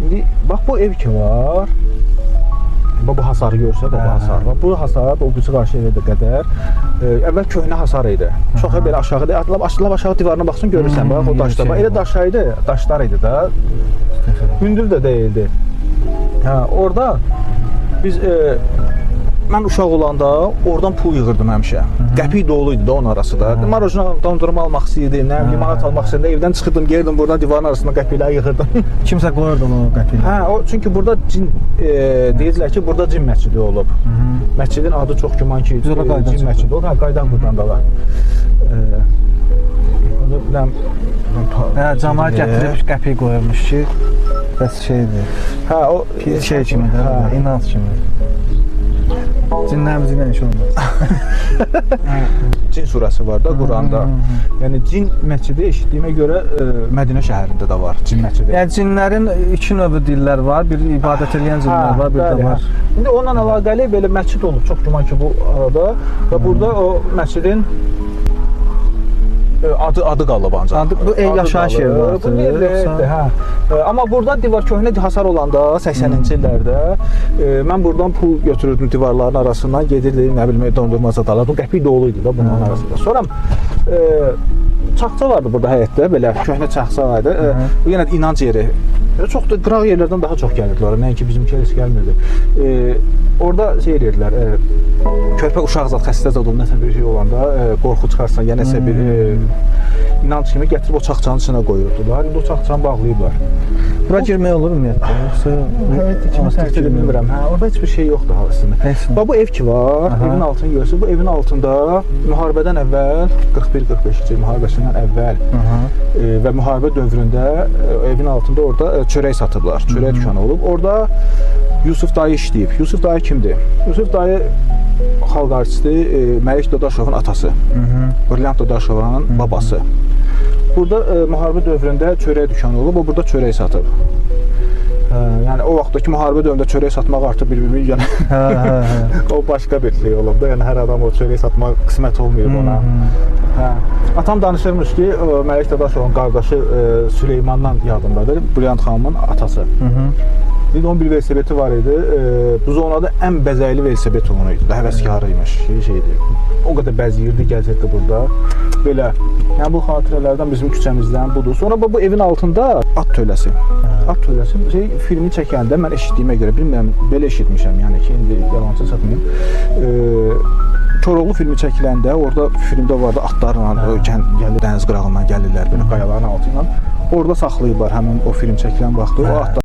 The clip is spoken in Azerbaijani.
İndi bax bu ev ki var. Bu hasarı görsə, bu hasar var. Bu hasar o birisi qarşı evə də qədər əvvəl köhnə hasar idi. Çox belə aşağıda, lap aşağı divarına baxsan görürsən, bax o daşlar. Bax elə daşaydı, daşlar idi da. Hündür də deyildi. Hə, orada biz mən uşaq olanda oradan pul yığırdım həmişə. Qəpik doluydu da onun arasında. Marojna dondurma almaq istəyirdim, nə bilim, limonad almaq istəyirdim. Evdən çıxırdım, gəlirdim buradan divarın arasında qəpikləri yığırdım. Kimsə qoyurdu o qəpiyi. Hə, o çünki burada cin deyirlər ki, burada cin məscidi olub. Məscidin adı çox güman ki, cin məscidi olub. Hə, qaydan buradan da var. Hə, camaat gətirib qəpik qoyurmuş ki, bəs şeydir. Hə, o şey kimi də, inanc kimi. Cinlərimiz ilə iş olmaz. Cin surəsi var da Quranda. Yəni cin məscidi eşitdiyimə görə Mədinə şəhərində də var cin məscidi. Yəni cinlərin iki növü dillər var. Bir ibadət edən cinlər var, bir də var. İndi onunla əlaqəli belə məscid olub çox güman ki bu arada və burada o məscidin adı qalıb ancaq. Bu yaşayış yeri var. Bu yerdir, hə. Amma burada divar köhnə hasar olanda 80-ci illərdə mən buradan pul götürürdüm divarların arasından, gedirdim, nə bilim, dondurma zad alırdım. Qəpik doluydu da bunun arasında. Sonra çaxça vardı burada həyətdə, belə köhnə çaxça vardı. Bu yenə də inanc yeri. Çox da qıraq yerlərdən daha çox gəlirdilər, nəinki bizimki heç gəlmirdi. Orada şey edirdilər, körpə uşaq zad, xəstə zad olub, nəsə bir şey olanda, qorxu çıxarsan, ya nəsə bir inanc kimi gətirib o çaxçanın içinə qoyurdular. İndi o çaxçanı bağlayıblar. Bura girmək olur ümumiyyətlə, yoxsa? Həyətdə kimi səhv edə bilmirəm. Orada heç bir şey yoxdur aslında. Bax, bu ev ki var, evin altını görürsünüz. Bu evin altında müharibədən əvvəl, 41-45-ci müharibəsindən əvvəl və müharibə dövründə evin altında orada çörək satıblar. Çörək dükanı olub. Orada Yusuf dayı işləyib. Yusuf dayı kimdir? Yusuf dayı xalq artisti Məlik Dadaşovun atası. Brilliant Dadaşovun babası. Burada müharibə dövründə çörək dükanı olub, o burada çörək satıb. Yəni o vaxtdakı müharibə dövründə çörək satmaq artıq bir-birini yəni o başqa bir şey olub da. Yəni hər adam o çörək satmaq qismət olmayıb ona. Atam danışırmış ki, Məlik Dadaşovun qardaşı Süleymandan yadındadır, Brilliant xanımın atası. Onun bir velosipedi var idi. Bu zonada ən bəzəkli velosiped onu idi. Həvəskarıymış, şeydir. O qədər bəzəyirdi, gəzirdi burada. Belə, yəni bu xatirələrdən bizim küçəmizdən budur. Sonra bu evin altında at tövləsi. At tövləsi filmi çəkəndə mən eşitdiyimə görə, bilmirəm, belə eşitmişəm, yəni ki, indi yalancı satmayayım. Koroğlu filmi çəkiləndə, orada filmdə vardı, atlarla gəlir, dəniz qırağından gəlirlər, belə qayaların altı ilə. Orada saxlayıblar həmin o film çəkilən vaxtı.